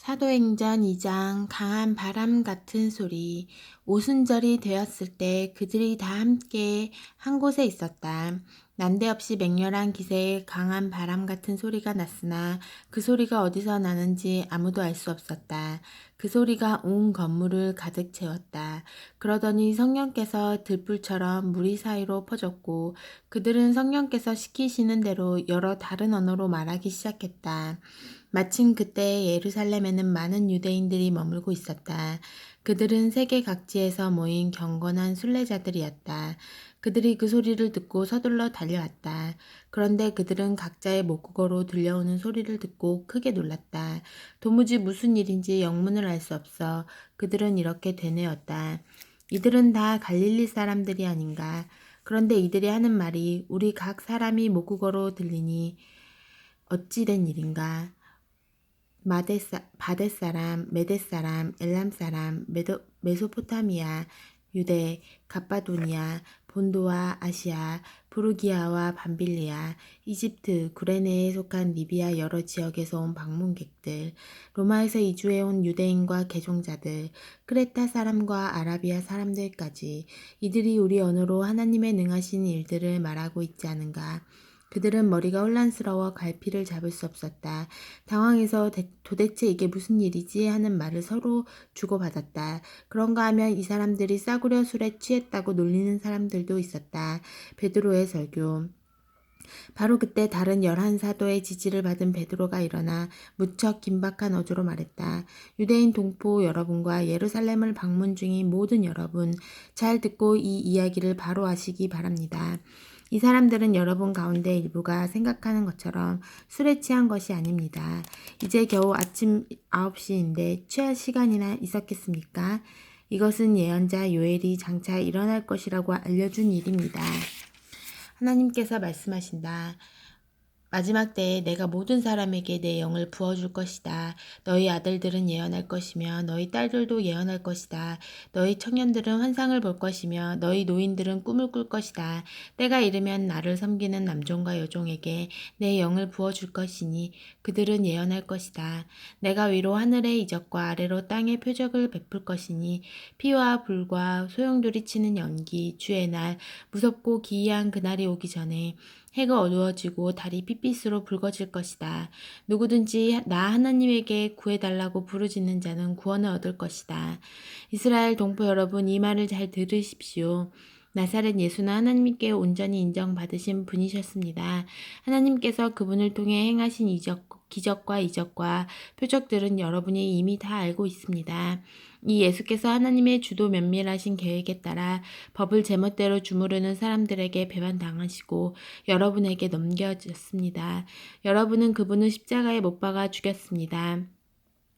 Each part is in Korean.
사도행전 2장. 강한 바람 같은 소리. 오순절이 되었을 때 그들이 다 함께 한 곳에 있었다. 난데없이 맹렬한 기세에 강한 바람 같은 소리가 났으나 그 소리가 어디서 나는지 아무도 알 수 없었다. 그 소리가 온 건물을 가득 채웠다. 그러더니 성령께서 들불처럼 무리 사이로 퍼졌고 그들은 성령께서 시키시는 대로 여러 다른 언어로 말하기 시작했다. 마침 그때 예루살렘에는 많은 유대인들이 머물고 있었다. 그들은 세계 각지에서 모인 경건한 순례자들이었다. 그들이 그 소리를 듣고 서둘러 달려왔다. 그런데 그들은 각자의 모국어로 들려오는 소리를 듣고 크게 놀랐다. 도무지 무슨 일인지 영문을 알 수 없어 그들은 이렇게 되뇌었다. 이들은 다 갈릴리 사람들이 아닌가. 그런데 이들이 하는 말이 우리 각 사람이 모국어로 들리니 어찌 된 일인가. 바데 사람, 메데 사람, 엘람 사람, 메소포타미아, 유대, 갑바도니아, 본도와 아시아, 부르기아와 밤빌리아, 이집트, 구레네에 속한 리비아 여러 지역에서 온 방문객들, 로마에서 이주해온 유대인과 개종자들, 크레타 사람과 아라비아 사람들까지 이들이 우리 언어로 하나님의 능하신 일들을 말하고 있지 않은가. 그들은 머리가 혼란스러워 갈피를 잡을 수 없었다. 당황해서 도대체 이게 무슨 일이지 하는 말을 서로 주고받았다. 그런가 하면 이 사람들이 싸구려 술에 취했다고 놀리는 사람들도 있었다. 베드로의 설교. 바로 그때 다른 11사도의 지지를 받은 베드로가 일어나 무척 긴박한 어조로 말했다. 유대인 동포 여러분과 예루살렘을 방문 중인 모든 여러분, 잘 듣고 이 이야기를 바로 하시기 바랍니다. 이 사람들은 여러분 가운데 일부가 생각하는 것처럼 술에 취한 것이 아닙니다. 이제 겨우 아침 9시인데 취할 시간이나 있었겠습니까? 이것은 예언자 요엘이 장차 일어날 것이라고 알려준 일입니다. 하나님께서 말씀하신다. 마지막 때에 내가 모든 사람에게 내 영을 부어줄 것이다. 너희 아들들은 예언할 것이며 너희 딸들도 예언할 것이다. 너희 청년들은 환상을 볼 것이며 너희 노인들은 꿈을 꿀 것이다. 때가 이르면 나를 섬기는 남종과 여종에게 내 영을 부어줄 것이니 그들은 예언할 것이다. 내가 위로 하늘의 이적과 아래로 땅의 표적을 베풀 것이니 피와 불과 소용돌이 치는 연기, 주의 날, 무섭고 기이한 그날이 오기 전에 해가 어두워지고 달이 핏빛으로 붉어질 것이다. 누구든지 나 하나님에게 구해달라고 부르짖는 자는 구원을 얻을 것이다. 이스라엘 동포 여러분, 이 말을 잘 들으십시오. 나사렛 예수는 하나님께 온전히 인정받으신 분이셨습니다. 하나님께서 그분을 통해 행하신 기적과 이적과 표적들은 여러분이 이미 다 알고 있습니다. 이 예수께서 하나님의 주도 면밀하신 계획에 따라 법을 제멋대로 주무르는 사람들에게 배반당하시고 여러분에게 넘겨졌습니다. 여러분은 그분을 십자가에 못 박아 죽였습니다.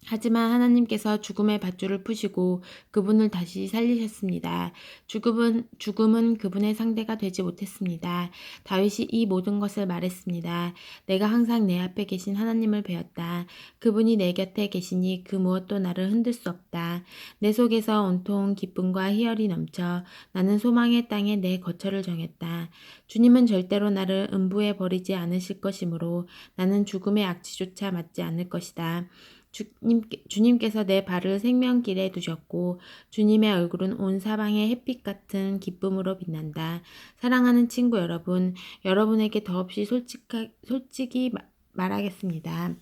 하지만 하나님께서 죽음의 밧줄을 푸시고 그분을 다시 살리셨습니다. 죽음은 그분의 상대가 되지 못했습니다. 다윗이 이 모든 것을 말했습니다. 내가 항상 내 앞에 계신 하나님을 배웠다. 그분이 내 곁에 계시니 그 무엇도 나를 흔들 수 없다. 내 속에서 온통 기쁨과 희열이 넘쳐 나는 소망의 땅에 내 거처를 정했다. 주님은 절대로 나를 음부에 버리지 않으실 것이므로 나는 죽음의 악취조차 맞지 않을 것이다. 주님께서 내 발을 생명길에 두셨고 주님의 얼굴은 온 사방의 햇빛 같은 기쁨으로 빛난다. 사랑하는 친구 여러분, 여러분에게 더없이 솔직히 말하겠습니다.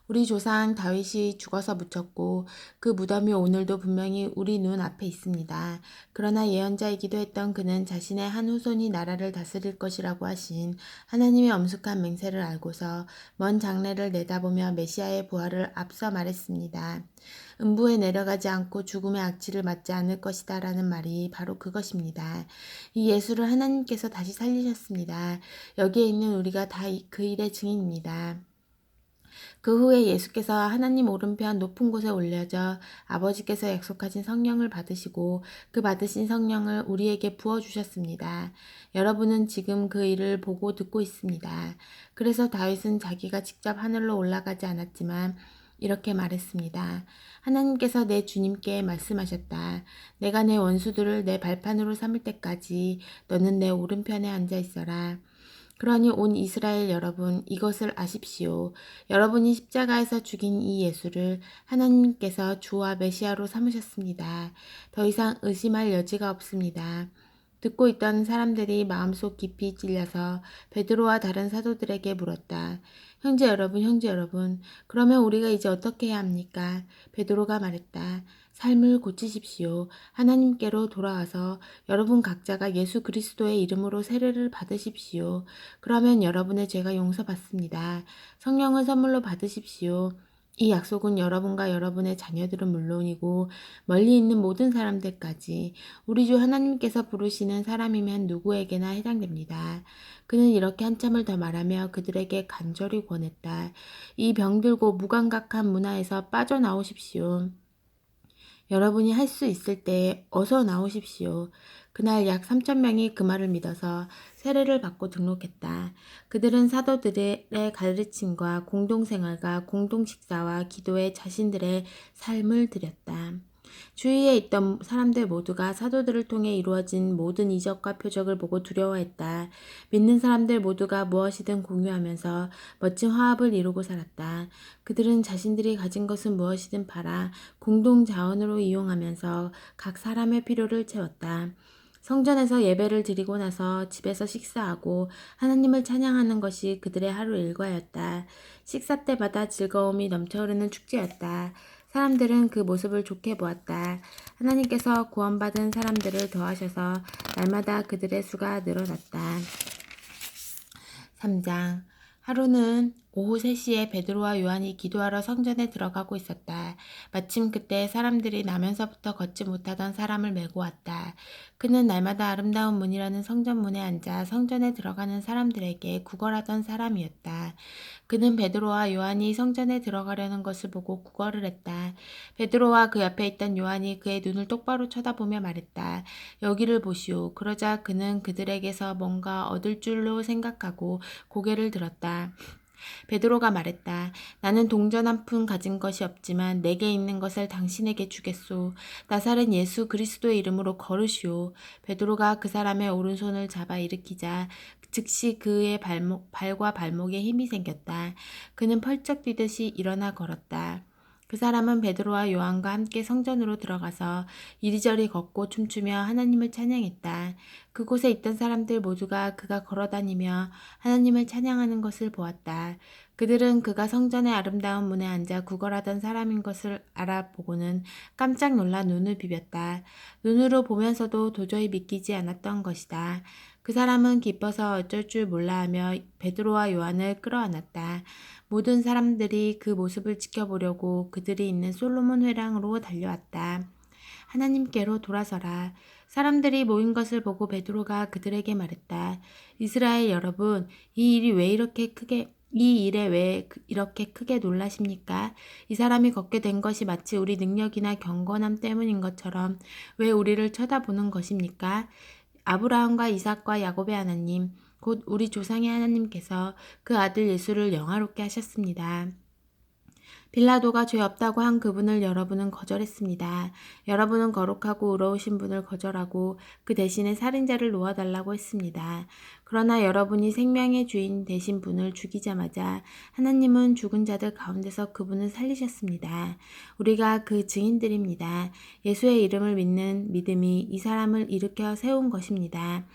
우리 조상 다윗이 죽어서 묻혔고 그 무덤이 오늘도 분명히 우리 눈 앞에 있습니다. 그러나 예언자이기도 했던 그는 자신의 한 후손이 나라를 다스릴 것이라고 하신 하나님의 엄숙한 맹세를 알고서 먼 장래를 내다보며 메시아의 부활을 앞서 말했습니다. 음부에 내려가지 않고 죽음의 악취를 맞지 않을 것이다 라는 말이 바로 그것입니다. 이 예수를 하나님께서 다시 살리셨습니다. 여기에 있는 우리가 다 그 일의 증인입니다. 그 후에 예수께서 하나님 오른편 높은 곳에 올려져 아버지께서 약속하신 성령을 받으시고 그 받으신 성령을 우리에게 부어주셨습니다. 여러분은 지금 그 일을 보고 듣고 있습니다. 그래서 다윗은 자기가 직접 하늘로 올라가지 않았지만 이렇게 말했습니다. 하나님께서 내 주님께 말씀하셨다. 내가 내 원수들을 내 발판으로 삼을 때까지 너는 내 오른편에 앉아 있어라. 그러니 온 이스라엘 여러분, 이것을 아십시오. 여러분이 십자가에서 죽인 이 예수를 하나님께서 주와 메시아로 삼으셨습니다. 더 이상 의심할 여지가 없습니다. 듣고 있던 사람들이 마음속 깊이 찔려서 베드로와 다른 사도들에게 물었다. 형제 여러분, 형제 여러분, 그러면 우리가 이제 어떻게 해야 합니까? 베드로가 말했다. 삶을 고치십시오. 하나님께로 돌아와서 여러분 각자가 예수 그리스도의 이름으로 세례를 받으십시오. 그러면 여러분의 죄가 용서받습니다. 성령을 선물로 받으십시오. 이 약속은 여러분과 여러분의 자녀들은 물론이고 멀리 있는 모든 사람들까지 우리 주 하나님께서 부르시는 사람이면 누구에게나 해당됩니다. 그는 이렇게 한참을 더 말하며 그들에게 간절히 권했다. 이 병들고 무감각한 문화에서 빠져나오십시오. 여러분이 할 수 있을 때 어서 나오십시오. 그날 약 3,000명이 그 말을 믿어서 세례를 받고 등록했다. 그들은 사도들의 가르침과 공동생활과 공동식사와 기도에 자신들의 삶을 드렸다. 주위에 있던 사람들 모두가 사도들을 통해 이루어진 모든 이적과 표적을 보고 두려워했다. 믿는 사람들 모두가 무엇이든 공유하면서 멋진 화합을 이루고 살았다. 그들은 자신들이 가진 것은 무엇이든 팔아 공동 자원으로 이용하면서 각 사람의 필요를 채웠다. 성전에서 예배를 드리고 나서 집에서 식사하고 하나님을 찬양하는 것이 그들의 하루 일과였다. 식사 때마다 즐거움이 넘쳐흐르는 축제였다. 사람들은 그 모습을 좋게 보았다. 하나님께서 구원받은 사람들을 더하셔서 날마다 그들의 수가 늘어났다. 3장. 하루는 오후 3시에 베드로와 요한이 기도하러 성전에 들어가고 있었다. 마침 그때 사람들이 나면서부터 걷지 못하던 사람을 메고 왔다. 그는 날마다 아름다운 문이라는 성전문에 앉아 성전에 들어가는 사람들에게 구걸하던 사람이었다. 그는 베드로와 요한이 성전에 들어가려는 것을 보고 구걸을 했다. 베드로와 그 옆에 있던 요한이 그의 눈을 똑바로 쳐다보며 말했다. 여기를 보시오. 그러자 그는 그들에게서 뭔가 얻을 줄로 생각하고 고개를 들었다. 베드로가 말했다. 나는 동전 한 푼 가진 것이 없지만 내게 있는 것을 당신에게 주겠소. 나사렛 예수 그리스도의 이름으로 걸으시오. 베드로가 그 사람의 오른손을 잡아 일으키자 즉시 그의 발과 발목에 힘이 생겼다. 그는 펄쩍 뛰듯이 일어나 걸었다. 그 사람은 베드로와 요한과 함께 성전으로 들어가서 이리저리 걷고 춤추며 하나님을 찬양했다. 그곳에 있던 사람들 모두가 그가 걸어다니며 하나님을 찬양하는 것을 보았다. 그들은 그가 성전의 아름다운 문에 앉아 구걸하던 사람인 것을 알아보고는 깜짝 놀라 눈을 비볐다. 눈으로 보면서도 도저히 믿기지 않았던 것이다. 그 사람은 기뻐서 어쩔 줄 몰라하며 베드로와 요한을 끌어안았다. 모든 사람들이 그 모습을 지켜보려고 그들이 있는 솔로몬 회당으로 달려왔다. 하나님께로 돌아서라. 사람들이 모인 것을 보고 베드로가 그들에게 말했다. 이스라엘 여러분, 이 일에 왜 이렇게 크게 놀라십니까? 이 사람이 걷게 된 것이 마치 우리 능력이나 경건함 때문인 것처럼 왜 우리를 쳐다보는 것입니까? 아브라함과 이삭과 야곱의 하나님, 곧 우리 조상의 하나님께서 그 아들 예수를 영화롭게 하셨습니다. 빌라도가 죄 없다고 한 그분을 여러분은 거절했습니다. 여러분은 거룩하고 의로우신 분을 거절하고 그 대신에 살인자를 놓아달라고 했습니다. 그러나 여러분이 생명의 주인 되신 분을 죽이자마자 하나님은 죽은 자들 가운데서 그분을 살리셨습니다. 우리가 그 증인들입니다. 예수의 이름을 믿는 믿음이 이 사람을 일으켜 세운 것입니다.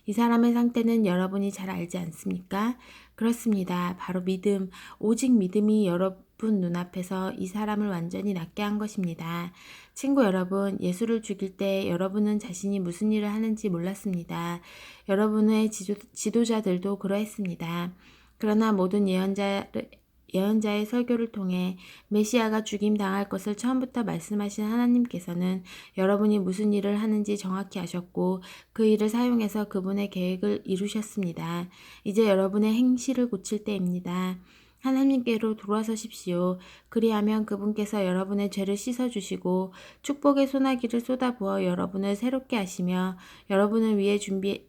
이 사람의 상태는 여러분이 잘 알지 않습니까? 그렇습니다. 바로 믿음, 오직 믿음이 여러분 눈앞에서 이 사람을 완전히 낫게 한 것입니다. 친구 여러분, 예수를 죽일 때 여러분은 자신이 무슨 일을 하는지 몰랐습니다. 여러분의 지도자들도 그러했습니다. 그러나 모든 예언자의 설교를 통해 메시아가 죽임당할 것을 처음부터 말씀하신 하나님께서는 여러분이 무슨 일을 하는지 정확히 아셨고 그 일을 사용해서 그분의 계획을 이루셨습니다. 이제 여러분의 행실을 고칠 때입니다. 하나님께로 돌아서십시오. 그리하면 그분께서 여러분의 죄를 씻어주시고 축복의 소나기를 쏟아부어 여러분을 새롭게 하시며 여러분을 위해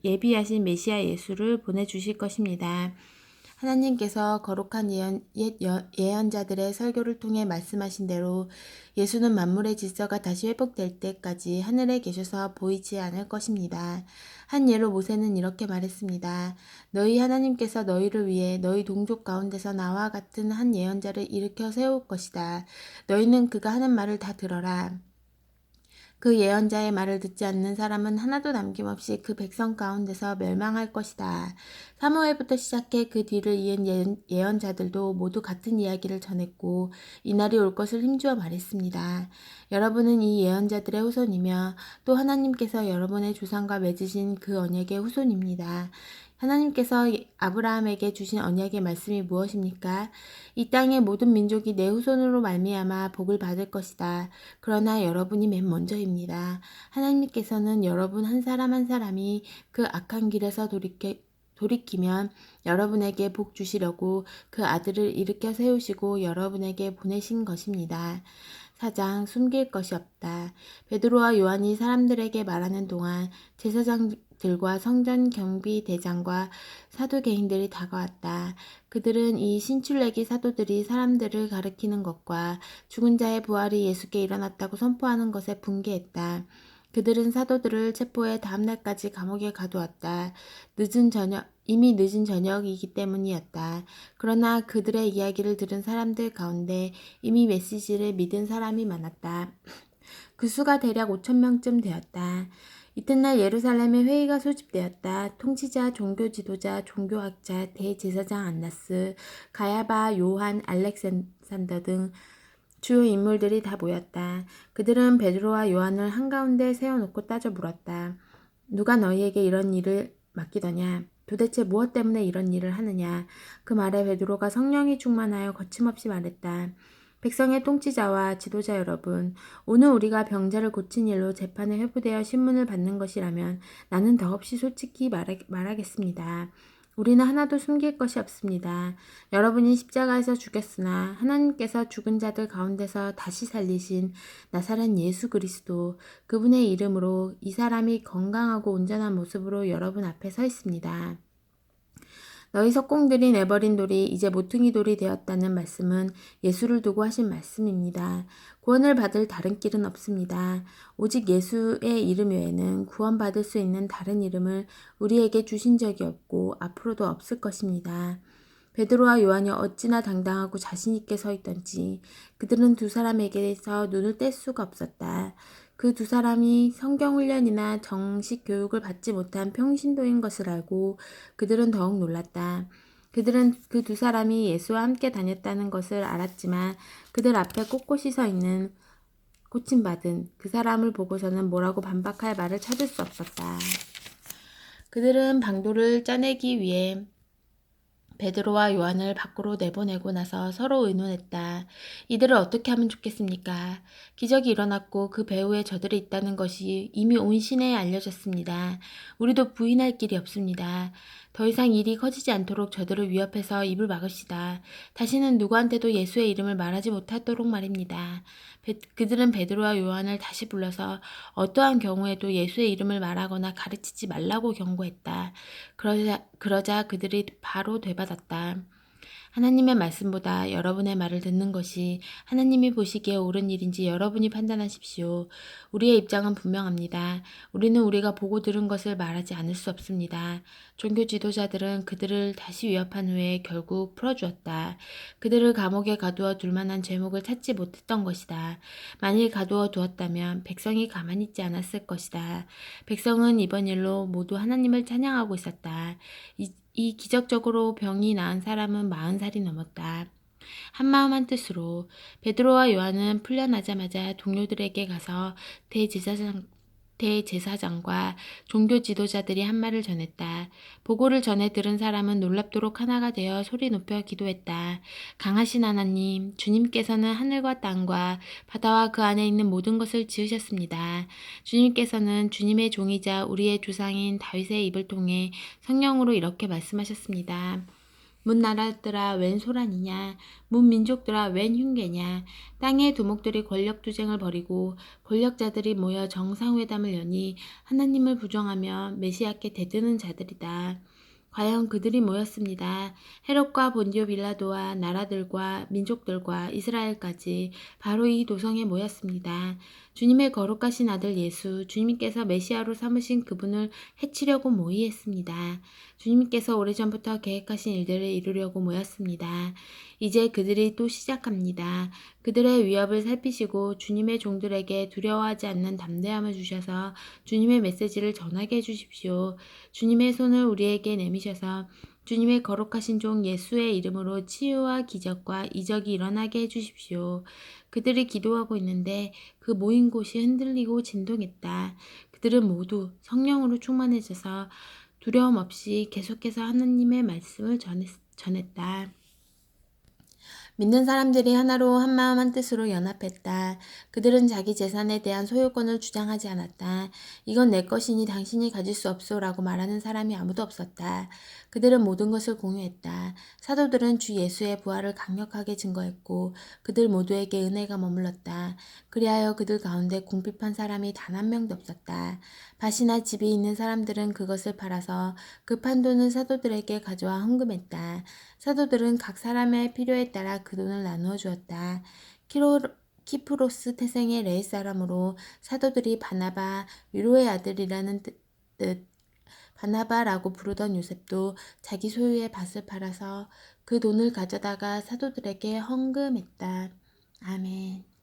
예비하신 메시아 예수를 보내주실 것입니다. 하나님께서 거룩한 예언자들의 설교를 통해 말씀하신 대로 예수는 만물의 질서가 다시 회복될 때까지 하늘에 계셔서 보이지 않을 것입니다. 한 예로 모세는 이렇게 말했습니다. 너희 하나님께서 너희를 위해 너희 동족 가운데서 나와 같은 한 예언자를 일으켜 세울 것이다. 너희는 그가 하는 말을 다 들어라. 그 예언자의 말을 듣지 않는 사람은 하나도 남김없이 그 백성 가운데서 멸망할 것이다. 사무엘부터 시작해 그 뒤를 이은 예언자들도 모두 같은 이야기를 전했고 이날이 올 것을 힘주어 말했습니다. 여러분은 이 예언자들의 후손이며 또 하나님께서 여러분의 조상과 맺으신 그 언약의 후손입니다. 하나님께서 아브라함에게 주신 언약의 말씀이 무엇입니까? 이 땅의 모든 민족이 내 후손으로 말미암아 복을 받을 것이다. 그러나 여러분이 맨 먼저입니다. 하나님께서는 여러분 한 사람 한 사람이 그 악한 길에서 돌이키면 여러분에게 복 주시려고 그 아들을 일으켜 세우시고 여러분에게 보내신 것입니다. 4장 숨길 것이 없다. 베드로와 요한이 사람들에게 말하는 동안 제사장들과 성전 경비 대장과 사두개인들이 다가왔다. 그들은 이 신출내기 사도들이 사람들을 가리키는 것과 죽은 자의 부활이 예수께 일어났다고 선포하는 것에 분개했다. 그들은 사도들을 체포해 다음날까지 감옥에 가두었다. 이미 늦은 저녁이기 때문이었다. 그러나 그들의 이야기를 들은 사람들 가운데 이미 메시지를 믿은 사람이 많았다. 그 수가 대략 5,000명쯤 되었다. 이튿날 예루살렘에 회의가 소집되었다. 통치자, 종교 지도자, 종교학자, 대제사장 안나스, 가야바, 요한, 알렉산더 등 주요 인물들이 다 모였다. 그들은 베드로와 요한을 한가운데 세워놓고 따져 물었다. 누가 너희에게 이런 일을 맡기더냐? 도대체 무엇 때문에 이런 일을 하느냐? 그 말에 베드로가 성령이 충만하여 거침없이 말했다. 백성의 통치자와 지도자 여러분, 오늘 우리가 병자를 고친 일로 재판에 회부되어 신문을 받는 것이라면 나는 더없이 솔직히 말하겠습니다. 우리는 하나도 숨길 것이 없습니다. 여러분이 십자가에서 죽였으나 하나님께서 죽은 자들 가운데서 다시 살리신 나사렛 예수 그리스도 그분의 이름으로 이 사람이 건강하고 온전한 모습으로 여러분 앞에 서 있습니다. 너희 석공들이 내버린 돌이 이제 모퉁이 돌이 되었다는 말씀은 예수를 두고 하신 말씀입니다. 구원을 받을 다른 길은 없습니다. 오직 예수의 이름 외에는 구원받을 수 있는 다른 이름을 우리에게 주신 적이 없고 앞으로도 없을 것입니다. 베드로와 요한이 어찌나 당당하고 자신 있게 서 있던지 그들은 두 사람에게서 눈을 뗄 수가 없었다. 그 두 사람이 성경훈련이나 정식 교육을 받지 못한 평신도인 것을 알고 그들은 더욱 놀랐다. 그들은 그 두 사람이 예수와 함께 다녔다는 것을 알았지만 그들 앞에 꼿꼿이 서 있는 고침받은 그 사람을 보고서는 뭐라고 반박할 말을 찾을 수 없었다. 그들은 방도를 짜내기 위해 베드로와 요한을 밖으로 내보내고 나서 서로 의논했다. 이들을 어떻게 하면 좋겠습니까? 기적이 일어났고 그 배후에 저들이 있다는 것이 이미 온 시내에 알려졌습니다. 우리도 부인할 길이 없습니다. 더 이상 일이 커지지 않도록 저들을 위협해서 입을 막읍시다. 다시는 누구한테도 예수의 이름을 말하지 못하도록 말입니다. 그들은 베드로와 요한을 다시 불러서 어떠한 경우에도 예수의 이름을 말하거나 가르치지 말라고 경고했다. 그러자 그들이 바로 되받았다. 하나님의 말씀보다 여러분의 말을 듣는 것이 하나님이 보시기에 옳은 일인지 여러분이 판단하십시오. 우리의 입장은 분명합니다. 우리는 우리가 보고 들은 것을 말하지 않을 수 없습니다. 종교 지도자들은 그들을 다시 위협한 후에 결국 풀어주었다. 그들을 감옥에 가두어 둘 만한 죄목을 찾지 못했던 것이다. 만일 가두어 두었다면 백성이 가만히 있지 않았을 것이다. 백성은 이번 일로 모두 하나님을 찬양하고 있었다. 이 기적적으로 병이 나은 사람은 40살이 넘었다. 한마음 한뜻으로 베드로와 요한은 풀려나자마자 동료들에게 가서 대제사장과 종교 지도자들이 한 말을 전했다. 보고를 전해 들은 사람은 놀랍도록 하나가 되어 소리 높여 기도했다. 강하신 하나님, 주님께서는 하늘과 땅과 바다와 그 안에 있는 모든 것을 지으셨습니다. 주님께서는 주님의 종이자 우리의 조상인 다윗의 입을 통해 성령으로 이렇게 말씀하셨습니다. 문 나라들아 웬 소란이냐, 문 민족들아 웬 흉계냐. 땅의 두목들이 권력투쟁을 벌이고 권력자들이 모여 정상회담을 여니 하나님을 부정하며 메시아께 대드는 자들이다. 과연 그들이 모였습니다. 헤롯과 본디오 빌라도와 나라들과 민족들과 이스라엘까지 바로 이 도성에 모였습니다. 주님의 거룩하신 아들 예수, 주님께서 메시아로 삼으신 그분을 해치려고 모의했습니다. 주님께서 오래전부터 계획하신 일들을 이루려고 모였습니다. 이제 그들이 또 시작합니다. 그들의 위협을 살피시고 주님의 종들에게 두려워하지 않는 담대함을 주셔서 주님의 메시지를 전하게 해주십시오. 주님의 손을 우리에게 내미셔서 주님의 거룩하신 종 예수의 이름으로 치유와 기적과 이적이 일어나게 해주십시오. 그들이 기도하고 있는데 그 모인 곳이 흔들리고 진동했다. 그들은 모두 성령으로 충만해져서 두려움 없이 계속해서 하나님의 말씀을 전했다. 믿는 사람들이 하나로 한마음 한뜻으로 연합했다. 그들은 자기 재산에 대한 소유권을 주장하지 않았다. 이건 내 것이니 당신이 가질 수 없소라고 말하는 사람이 아무도 없었다. 그들은 모든 것을 공유했다. 사도들은 주 예수의 부활을 강력하게 증거했고 그들 모두에게 은혜가 머물렀다. 그리하여 그들 가운데 궁핍한 사람이 단 한 명도 없었다. 밭이나 집이 있는 사람들은 그것을 팔아서 급한 돈을 사도들에게 가져와 헌금했다. 사도들은 각 사람의 필요에 따라 그 돈을 나누어 주었다. 키프로스 태생의 레이 사람으로 사도들이 바나바, 위로의 아들이라는 뜻, 바나바라고 부르던 요셉도 자기 소유의 밭을 팔아서 그 돈을 가져다가 사도들에게 헌금했다. 아멘.